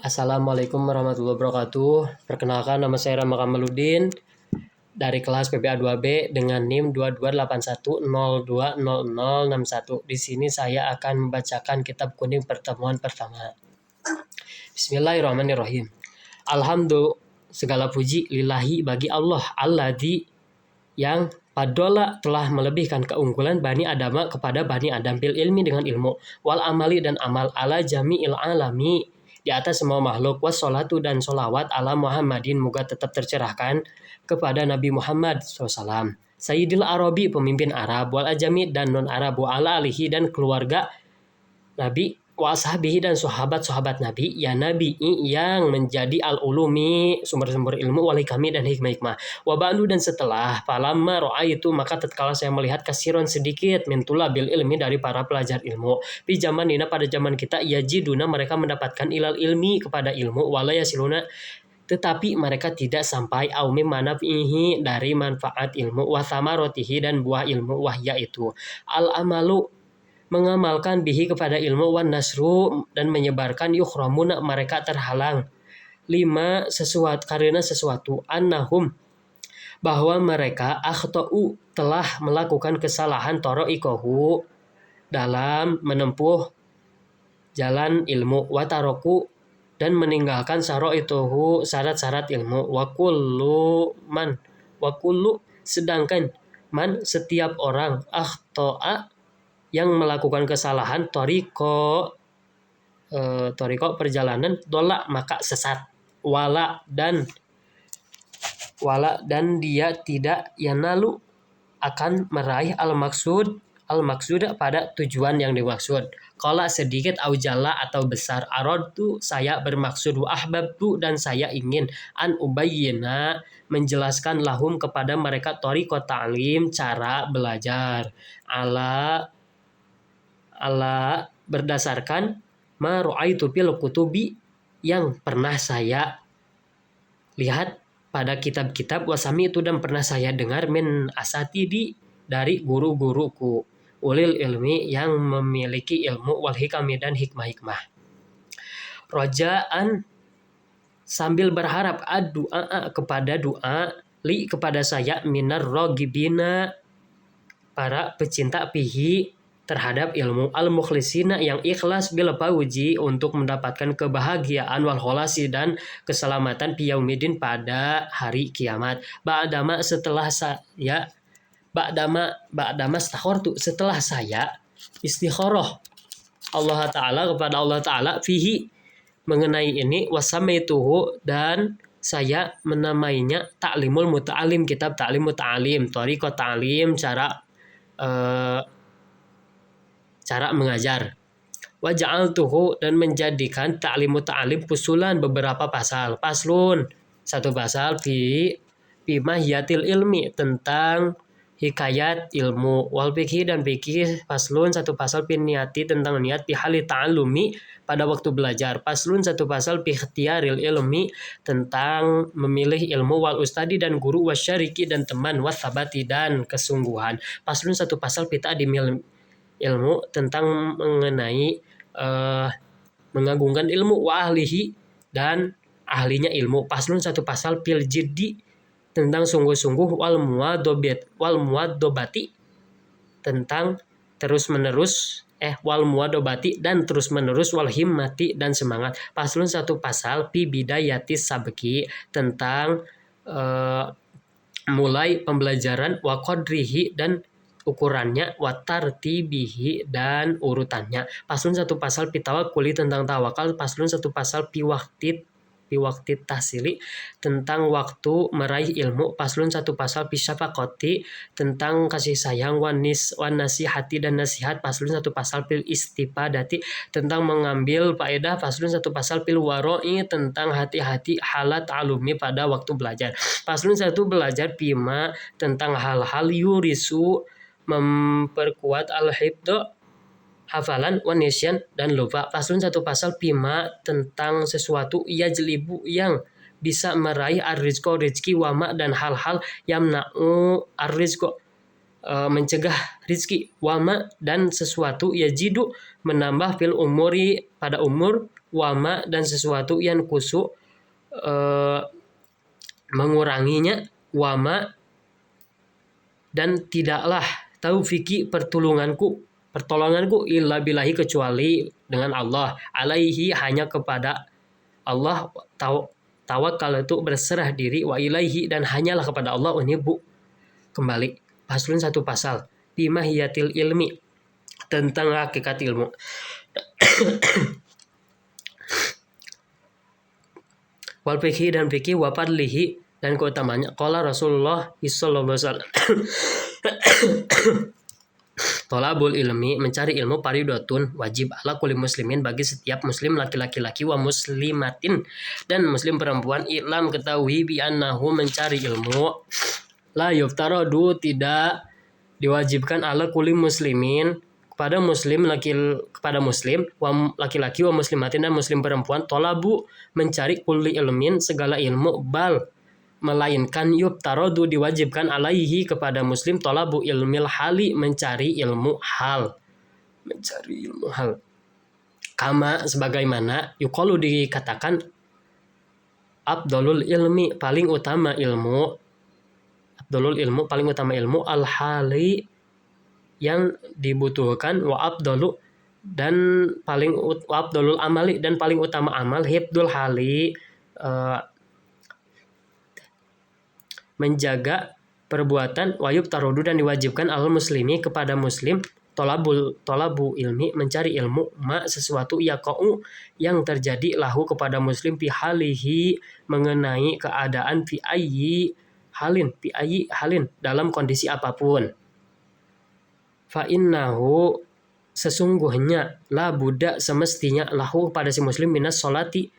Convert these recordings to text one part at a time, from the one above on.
Assalamualaikum warahmatullahi wabarakatuh. Perkenalkan, nama saya Rama Kamaludin dari kelas PPA 2B dengan NIM 2281020061. Di sini saya akan membacakan kitab kuning pertemuan pertama. Bismillahirrahmanirrahim. Alhamdulillah, segala puji lillahi bagi Allah, alladzi yang padola telah melebihkan keunggulan Bani Adama kepada Bani Adam bil ilmi dengan ilmu, wal amali dan amal, ala jami'il alami di atas semua makhluk, wassalatu dan solawat ala Muhammadin moga tetap tercerahkan kepada Nabi Muhammad SAW, Sayyidil Arabi pemimpin Arab, wal ajami dan non Arab, wa ala alihi dan keluarga Nabi, wa ashabihi dan sahabat-sahabat Nabi, ya Nabi yang menjadi al-ulumi sumber-sumber ilmu, wal hikami dan hikmah-hikmah. Wa ba'du dan setelah, falamma ra'aitu maka tatkala saya melihat kasiron sedikit mintula bil ilmi dari para pelajar ilmu, di zamanina pada zaman kita, yajiduna mereka mendapatkan ilal ilmi kepada ilmu, wala yasiluna tetapi mereka tidak sampai aumim manafihi dari manfaat ilmu, wa thamaratihi dan buah ilmu, wahya itu al amalu mengamalkan bihi kepada ilmu, wan nasru dan menyebarkan, yukhramuna mereka terhalang, lima sesuatu karena sesuatu, annahum bahwa mereka akhtau telah melakukan kesalahan, toroikohu dalam menempuh jalan ilmu, wataroku dan meninggalkan saroituhu syarat-syarat ilmu, wakullu sedangkan man setiap orang akhtoa yang melakukan kesalahan, toriko perjalanan, dolak maka sesat, wala dan dia tidak yanalu akan meraih al-maksud pada tujuan yang dimaksud. Qala sedikit, aujala atau besar, aradtu saya bermaksud, wa ahbabtu dan saya ingin, an ubayyina menjelaskan, lahum kepada mereka, thariqat ta'lim cara belajar, ala berdasarkan ma ru'aitu fil kutubi yang pernah saya lihat pada kitab-kitab, wasami itu dan pernah saya dengar, min asatidi dari guru-guruku, ulil ilmi yang memiliki ilmu, wal hikami dan hikmah-hikmah. Rojaan sambil berharap, ad-du'a kepada doa, li kepada saya, minar rogibina para pecinta pihi terhadap ilmu, al-mukhlisina yang ikhlas, bil fauji untuk mendapatkan kebahagiaan, wal kholasi dan keselamatan, piyaumidin pada hari kiamat. Ba'dama setelah saya ba'dama stakhortu setelah saya istikharah Allah Ta'ala kepada Allah Ta'ala, fihi mengenai ini, wasamaituhu dan saya menamainya ta'limul muta'alim, kitab ta'lim muta'alim, thariqat ta'lim cara mengajar, wa ja'altuhu dan menjadikan ta'lim muta'alim fusulan beberapa pasal, paslun satu pasal, fi mahiyatil ilmi tentang hikayat ilmu, wal fikih dan fikih, paslun satu pasal, fi niati tentang niat, fi hali ta'allumi pada waktu belajar, paslun satu pasal, fi ikhtiyaril ilmi tentang memilih ilmu, wal ustadi dan guru, wasyariki dan teman, wasabati dan kesungguhan, paslun satu pasal, fi ta'dimil ilmu tentang mengenai mengagungkan ilmu, wa ahlihi dan ahlinya ilmu, paslun satu pasal, fil jiddi tentang sungguh-sungguh, wal muwaddobati tentang terus-menerus, wal muwaddobati dan terus-menerus, wal himmati dan semangat, paslun satu pasal, fi bidayatis sabki tentang mulai pembelajaran, wa qadrihi dan ukurannya, wa tartibihi dan urutannya, paslun satu pasal, fi tawakkuli tentang tawakal, paslun satu pasal, fi waqti tahsili tentang waktu meraih ilmu, paslun satu pasal, fi syafaqati tentang kasih sayang, wan nasihati dan nasihat, paslun satu pasal, fil istifadati tentang mengambil faedah, paslun satu pasal, fil waroi tentang hati-hati, halat alumi pada waktu belajar, paslun satu belajar, pima tentang hal-hal, yurisu memperkuat, al-hifdho hafalan, wanisyan dan lupa, paslun satu pasal, pima tentang sesuatu, yajlibu yang bisa meraih, ar-rizqo rizki, wama dan hal-hal, yamna'u ar-rizqo mencegah rizki, wama dan sesuatu, yajidu menambah, fil umuri pada umur, wama dan sesuatu yang kusuk menguranginya, wama dan tidaklah taufiki pertolonganku illa billahi kecuali dengan Allah, alaihi hanya kepada Allah, tawakal itu berserah diri, wa ilaihi dan hanyalah kepada Allah unibu kembali. Paslun satu pasal bimahiyatil ilmi tentang hakikat ilmu. Wal fikih dan fikih, wa fadlihi dan keutamanya. Qala Rasulullah sallallahu alaihi wasallam tolabul ilmi mencari ilmu fardhatun wajib ala kulli muslimin bagi setiap muslim laki-laki wa muslimatin dan muslim perempuan. Ilam ketahui bi annahu mencari ilmu la yuftaradu tidak diwajibkan ala kulli muslimin kepada muslim laki-laki wa muslimatin dan muslim perempuan. Tolabu mencari kulli ilmin segala ilmu, bal melainkan yuftaradu diwajibkan alaihi kepada muslim tolabu ilmil hali mencari ilmu hal. Kama sebagaimana yuqalu dikatakan afdalul ilmi paling utama ilmu al hali yang dibutuhkan, wa afdalu dan wa afdalul amali dan paling utama amal, hifdul hali menjaga perbuatan, wayub tarodu dan diwajibkan al muslimi kepada muslim tolabu ilmi mencari ilmu, ma sesuatu yaqa'u yang terjadi lahu kepada muslim fi halihi mengenai keadaan fi ayyi halin dalam kondisi apapun. Fa innahu sesungguhnya la buddha semestinya lahu pada si muslim minas sholati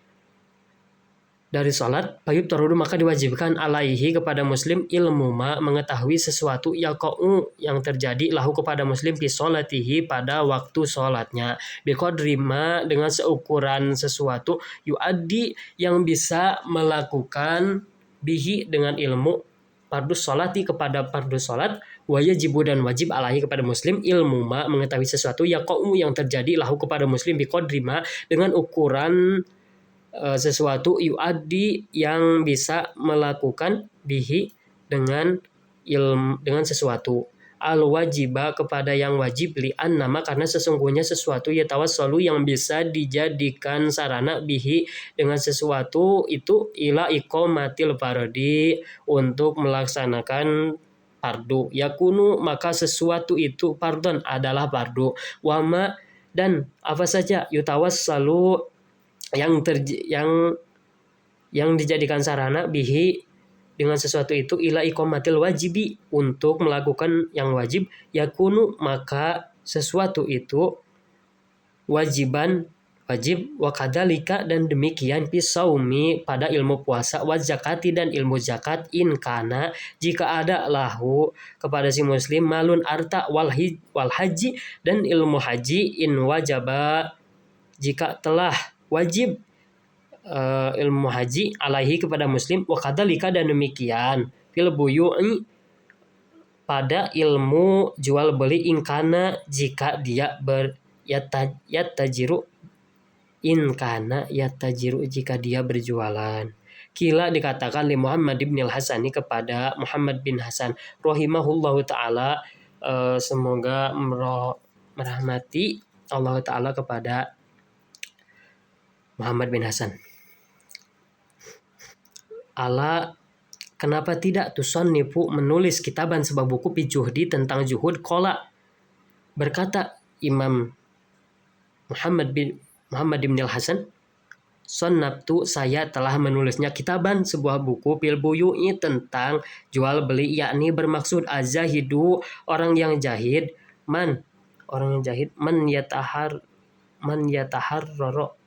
dari salat, fayub tarudu maka diwajibkan alaihi kepada muslim ilmu ma mengetahui sesuatu yaqa'u yang terjadi lahu kepada muslim fi sholatihi pada waktu salatnya, biqadri ma dengan seukuran sesuatu yuaddi yang bisa melakukan bihi dengan ilmu fardus sholati kepada fardus salat, wa yajibu dan wajib alaihi kepada muslim ilmu ma mengetahui sesuatu yaqa'u yang terjadi lahu kepada muslim biqadri ma dengan ukuran sesuatu yuaddi yang bisa melakukan bihi dengan sesuatu al wajiba kepada yang wajib, li annama karena sesungguhnya sesuatu yatawassalu yang bisa dijadikan sarana bihi dengan sesuatu itu ila iqamatil fardi untuk melaksanakan fardu, yakunu maka sesuatu itu fardhon adalah fardu, wama dan apa saja yutawassalu yang dijadikan sarana bihi dengan sesuatu itu ila iqamatil wajibi untuk melakukan yang wajib, yakunu maka sesuatu itu wajib, wa kadzalika dan demikian fi saumi pada ilmu puasa, wa zakati dan ilmu zakat, in kana jika ada lahu kepada si muslim malun arta wal haji dan ilmu haji, in wajaba jika telah wajib ilmu haji alaihi kepada muslim, wa kadzalika dan demikian fil buyu'i pada ilmu jual beli, ingkana jika dia yatajiru jika dia berjualan. Kila dikatakan li Muhammad bin al-Hasani kepada Muhammad bin Hasan rahimahullahu ta'ala, semoga merahmati Allah ta'ala kepada Muhammad bin Hasan. Ala kenapa tidak tusannifu menulis kitaban sebuah buku pijuhdi tentang juhud, qala berkata Imam Muhammad bin al-Hasan, sonnabtu saya telah menulisnya kitaban sebuah buku fil buyu'i tentang jual beli, yakni bermaksud azahidu orang yang jahid, man yataharraro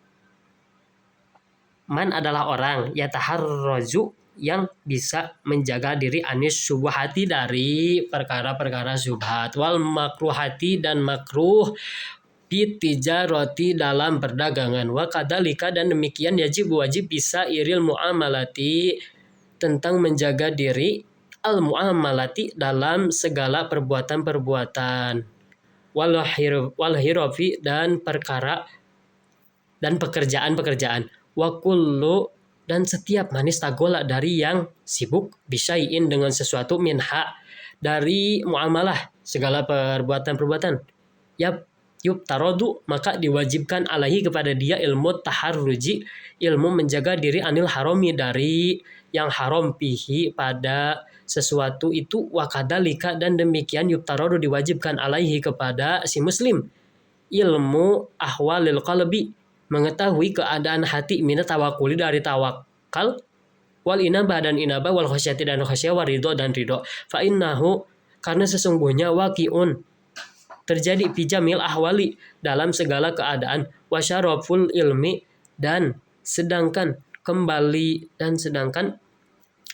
man adalah orang yataharraju yang bisa menjaga diri anis syubhati dari perkara-perkara syubhat, wal makruhati dan makruh bitijarati dalam perdagangan, wa kadzalika dan demikian wajib bisa iril muamalati tentang menjaga diri al muamalati dalam segala perbuatan-perbuatan, wal hirafi dan perkara dan pekerjaan-pekerjaan. Wa kullu dan setiap manis tagola dari yang sibuk bisyai'in dengan sesuatu minha dari muamalah segala perbuatan-perbuatan. Yup tarodu maka diwajibkan alaihi kepada dia ilmu taharruji, ilmu menjaga diri anil harami dari yang haram pihi pada sesuatu itu, wakadalika dan demikian yup tarodu diwajibkan alaihi kepada si muslim ilmu ahwalil qalbi, mengetahui keadaan hati, minat tawakuli dari tawakal, wal inabah dan inabah, wal khasyati dan khasyah, wal ridho dan ridho. Fa innahu karena sesungguhnya waqi'un terjadi pijamil ahwali dalam segala keadaan, wasyaraful ilmi dan sedangkan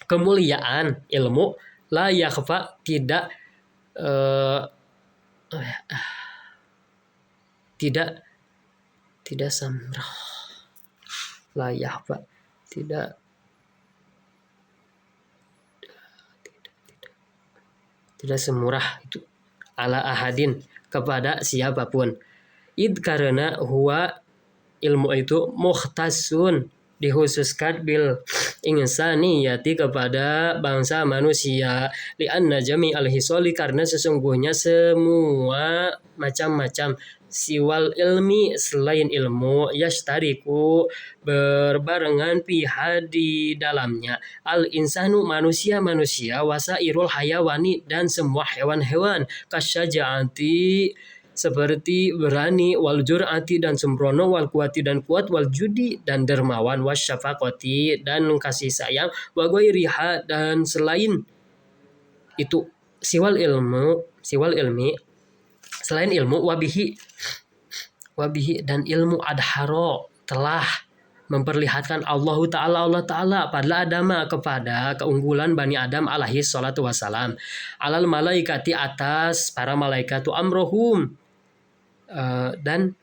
kemuliaan ilmu la yakhfa eh, tidak tidak samrah, la yakhfa tidak semurah itu ala ahadin kepada siapapun. Id karena huwa ilmu itu mukhtasun dikhususkan bil insaniyati kepada bangsa manusia, lianna jami al hisoli karena sesungguhnya semua macam-macam siwal ilmi selain ilmu yashtariku berbarengan piha di dalamnya al insanu manusia wasairul hayawani dan semua hewan-hewan kasyajaati seperti berani, wal jur'ati dan sembrono, wal kuati dan kuat, wal judi dan dermawan, was syafaqati dan kasih sayang, wa ghairiha dan selain itu siwal ilmi selain ilmu, wabihi dan ilmu adharo telah memperlihatkan Allah Ta'ala pada Adama kepada keunggulan Bani Adam alaihi salatu wassalam alal malaikati atas para malaikat amrohum dan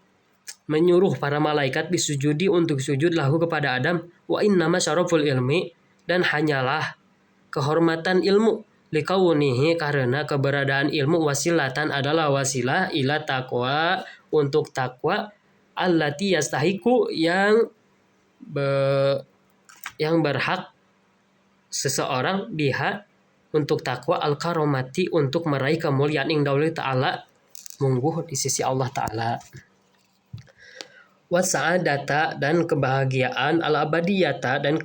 menyuruh para malaikat bisujudi untuk sujud lahu kepada Adam, wa innama syaraful ilmi dan hanyalah kehormatan ilmu likaunihi karena keberadaan ilmu wasilatan adalah wasilah ila taqwa untuk takwa allati yastahiku yang berhak seseorang biha untuk takwa al karomati untuk meraih kemuliaan indallahi ta'ala mungguh di sisi Allah Ta'ala. Wasa'adata dan kebahagiaan al-abadiyata dan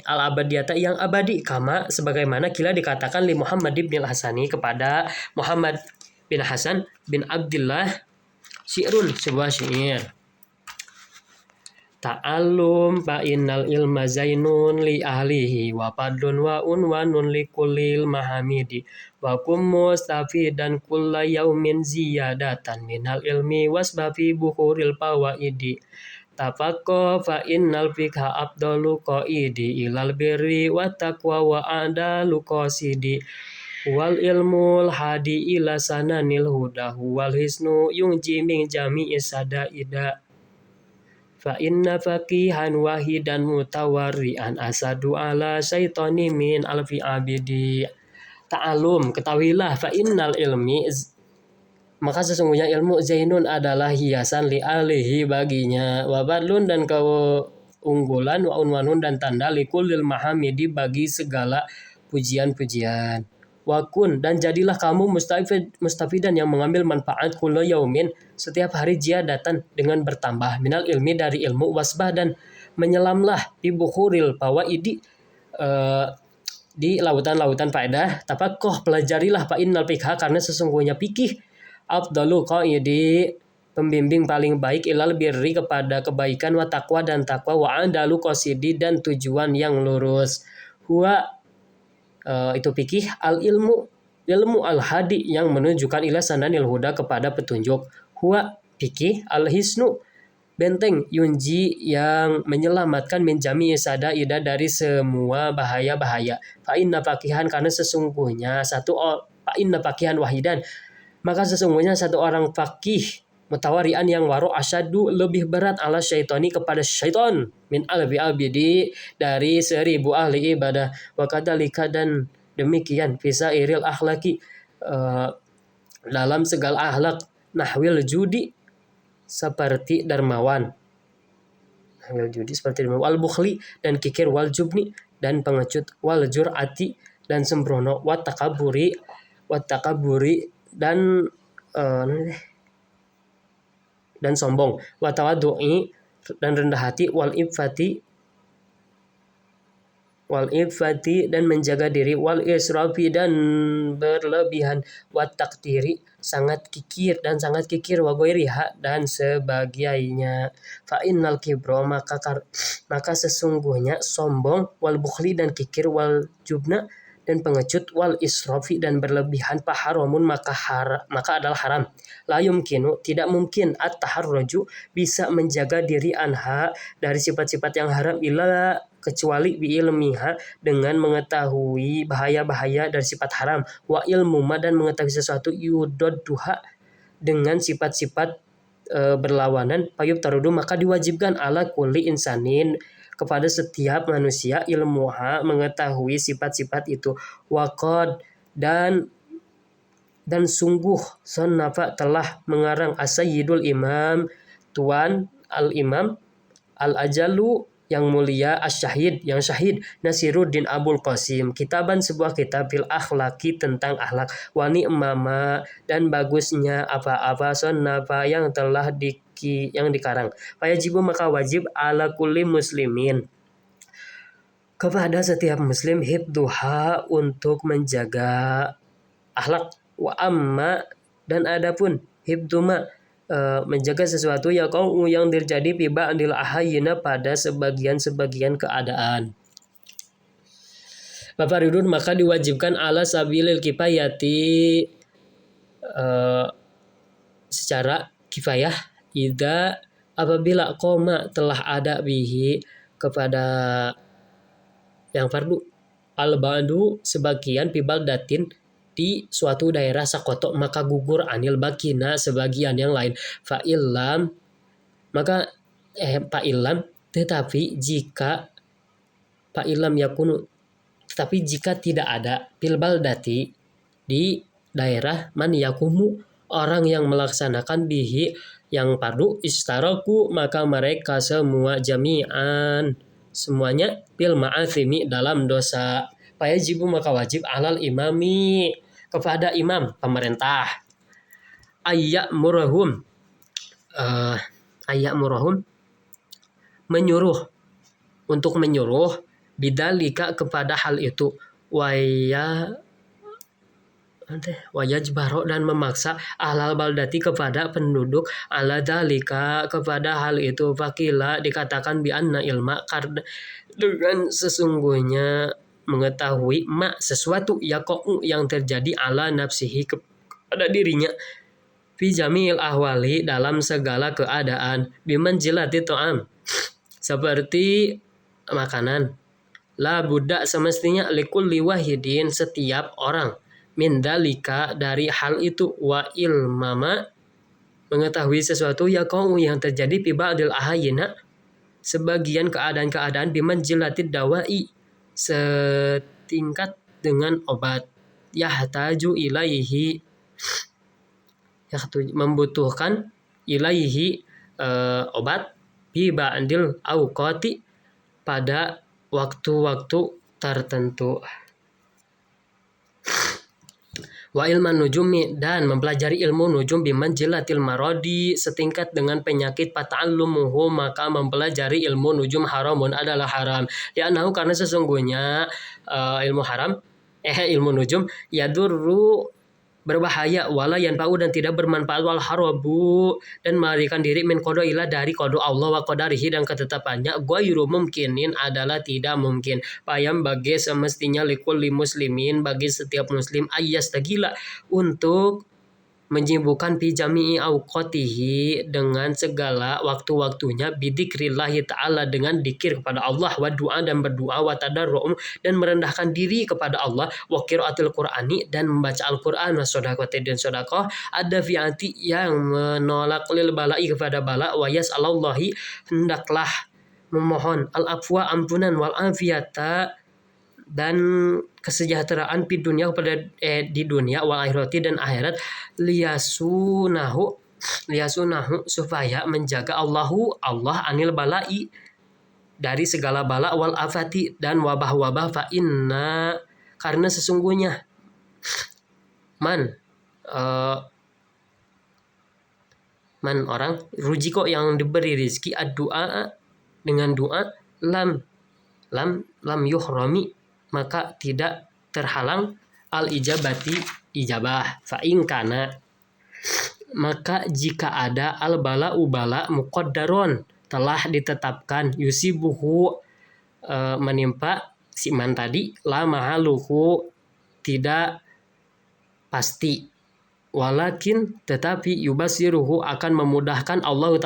al-abadiyata yang abadi kama sebagaimana kila dikatakan li Muhammad bin Hasani kepada Muhammad bin Hasan bin Abdullah syi'run sebuah syair. Ta'allum fa innal ilma zainun li ahlihi wa fadlun wa unwanun li kullil mahamidi wa kum mustafidan kulla yaumin ziyadatan minal ilmi wasbafi bukhuril fawaidi tafaqqa fa innal fiqha afdalu qaidi ilal birri wa taqwa wa adalu qasidi wal ilmul hadi ila sananil huda wal hisnu yunji min jami'i sadaida fa inna faqihan wahidan mutawarrian asadu ala syaitani min alfi abidi. Ta'alum ketahuilah fa innal ilmi maka sesungguhnya ilmu zainun adalah hiasan li alihi baginya wa badlun dan keunggulan wa unwanun dan tanda likulil mahamidi bagi segala pujian-pujian. Wakun dan jadilah kamu mustafidan yang mengambil manfaat kulla yaumin setiap hari ziyadatan dengan bertambah minal ilmi dari ilmu wasbah dan menyelamlah di bukhuril fawaidi di lautan-lautan faedah tafaqquh pelajarilah fa innal fiqha karena sesungguhnya fikih afdalu qaidi pembimbing paling baik ilal birri kepada kebaikan wa taqwa dan takwa wa adalu qasidi dan tujuan yang lurus huwa itu fikih al ilmu al hadi yang menunjukkan ila sananil huda kepada petunjuk huwa fikih al hisnu benteng yunji yang menyelamatkan min jami'i sadaida dari semua bahaya-bahaya fa inna faqihan karena sesungguhnya fa inna faqihan wahidan maka sesungguhnya satu orang faqih mutawarian yang waro asyadu lebih berat ala syaitani kepada syaitan min alfi abidi dari 1000 ahli ibadah wa kadzalika dan demikian fisa iril akhlaki dalam segala akhlak nahwil judi seperti dermawan. Ambil judi seperti dermawan. Wal bukhli dan kikir, wal jubni dan pengecut, wal jur'ati dan sembrono, wat takaburi dan sombong, wa tawaddu'i dan rendah hati, wal ifati dan menjaga diri, wal israfi dan berlebihan, wat takdiri sangat kikir, wa ghairiha dan sebagainya. Fa innal kibro maka sesungguhnya sombong, wal bukhli dan kikir, wal jubna dan pengecut, wal israfi dan berlebihan, haramun maka adalah haram. La yumkinu tidak mungkin at-taharruju bisa menjaga diri anha dari sifat-sifat yang haram, illa kecuali biilmiha dengan mengetahui bahaya-bahaya dari sifat haram, wa ilmuma dan mengetahui sesuatu, yudadduha dengan sifat-sifat berlawanan, payub tarudu maka diwajibkan ala kulli insanin kepada setiap manusia, ilmuha mengetahui sifat-sifat itu, waqad dan sungguh sonnafa telah mengarang as-sayyidul imam tuan al-imam al-ajalu yang mulia, as-syahid yang syahid, Nasiruddin Abul Qasim, kitaban sebuah kitab, fil akhlaki tentang akhlak, wa ni'mama dan bagusnya apa-apa, sonnafa yang telah yang dikarang, fayajibu maka wajib ala kulli muslimin kepada setiap muslim, hibduha untuk menjaga akhlak, wa amma dan adapun hibduma menjaga sesuatu ya kau yang terjadi fi ba'dil ahayina pada sebagian keadaan. Bapak Ridun maka diwajibkan ala sabilil kifayati secara kifayah, idza apabila koma telah ada bihi kepada yang fardu, al-ba'du sebagian, pibal datin di suatu daerah, sakoto maka gugur, anil bakina sebagian yang lain, fa'ilam maka fa'ilam tetapi jika fa'ilam yakunu tetapi jika tidak ada, pilbal dati di daerah, man yakumu orang yang melaksanakan bihi yang fardu, istaraku maka mereka semua jami'an semuanya, bil ma'athimi dalam dosa. Fayajibu maka wajib alal imami kepada imam pemerintah, ayyamurahum menyuruh untuk menyuruh, bidalika kepada hal itu, wayajbaro dan memaksa, ahlal baldati kepada penduduk, ala dalika kepada hal itu, fakila dikatakan bi anna ilma dengan sesungguhnya mengetahui, ma sesuatu, yaqa'u yang terjadi, ala nafsihi kepada dirinya, fi jamil ahwali dalam segala keadaan, bimanjilati ta'am seperti makanan, la buddha semestinya, likulli wahidin setiap orang, min dalika dari hal itu, wa ilmama mengetahui sesuatu, ya kau yang terjadi, fi ba'dil ahayina sebagian keadaan-keadaan, bimanjilatid dawai setingkat dengan obat, yahtaju ilaihi membutuhkan, ilaihi obat, bi ba'dil awqati pada waktu-waktu tertentu. Wa ilman nujumi dan mempelajari ilmu nujum, bimanjilatil marodi setingkat dengan penyakit, pata'allumuhu maka mempelajari ilmu nujum haramun adalah haram, li'annahu karena sesungguhnya ilmu nujum yadurru berbahaya, wala yanfa'u dan tidak bermanfaat, wal harabu dan melarikan diri, min qada ila dari qada Allah, wa qadarihi dan ketetapannya, ghairu mumkinin adalah tidak mungkin, payam bagi semestinya, likulli muslimin bagi setiap muslim, ayyastagila untuk menyibukkan fi jami'i awqatihi dengan segala waktu-waktunya, bidzikrillahi ta'ala dengan dzikir kepada Allah, wa doa dan berdoa, wa tadarru'um dan merendahkan diri kepada Allah, wa qiraatil qur'ani dan membaca Al-Qur'an, wa shadaqati dan sedekah, ada fi'ati yang menolak lil bala'i kepada bala, wa yas'alallahi hendaklah memohon al-afwa ampunan, wal afiyata dan kesejahteraan di dunia wal akhirati dan akhirat, liyasunahu liyasunahu supaya menjaga Allah anil balai dari segala bala wal afati dan wabah-wabah fa inna karena sesungguhnya man orang rujiko yang diberi rizki ad-du'a dengan doa lam yuhrami maka tidak terhalang al ijabati ijabah fa in kana maka jika ada al bala ubala muqaddaron telah ditetapkan yusibuhu menimpa si man tadi la mahaluhu tidak pasti walakin tetapi yubasiruhu akan memudahkan Allah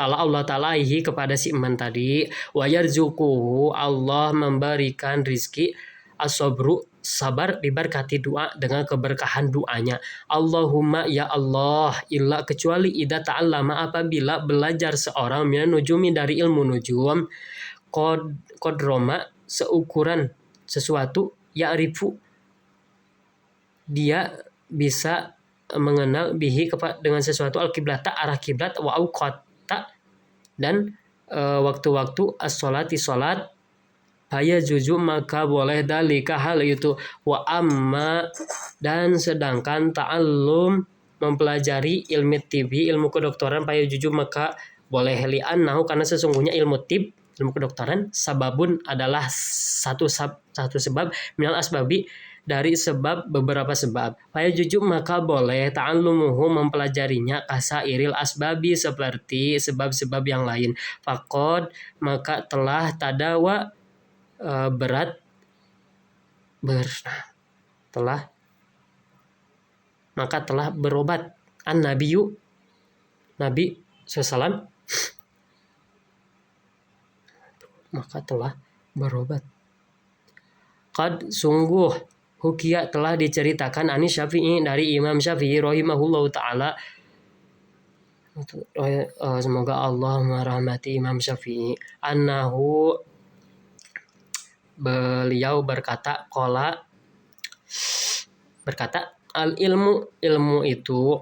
Ta'ala kepada si iman tadi wa yarzuquhu Allah memberikan rizki as-sabru sabar diberkati doa dengan keberkahan doanya Allahumma ya Allah illa kecuali idza ta'allama apabila belajar seorang minan nujumi dari ilmu nujum kodroma seukuran sesuatu ya'rifu dia bisa mengenal bihi dengan sesuatu al-kiblata arah kiblat wa auqata dan waktu-waktu as-sholati salat faya juzu maka boleh dalika hal itu wa amma dan sedangkan ta'allum mempelajari ilmu tibi ilmu kedokteran faya juzu maka boleh li'annahu karena sesungguhnya ilmu kedokteran sababun adalah satu sebab minal asbabi dari beberapa sebab. Faya juju maka boleh ta'allumuhu mempelajarinya kasairil asbabi seperti sebab-sebab yang lain. Faqad maka telah tadawa telah berobat an-nabiyyu Nabi SAW maka telah berobat. Qad sungguh hukia telah diceritakan Anis Syafi'i dari Imam Syafi'i rahimahullahu ta'ala semoga Allah merahmati Imam Syafi'i annahu beliau berkata al ilmu itu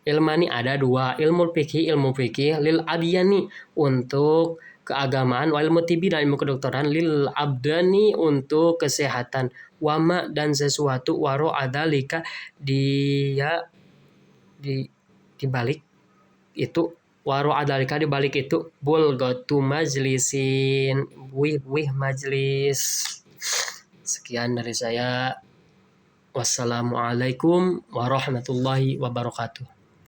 ilmani ada dua ilmu fikih lil adiyani untuk keagamaan wa ilmu tibi dan ilmu kedokteran lil abdani untuk kesehatan wama dan sesuatu waro adalika dia di balik itu waro adalika di balik itu bulgatu majlisin wih majlis. Sekian dari saya. Wassalamualaikum warahmatullahi wabarakatuh.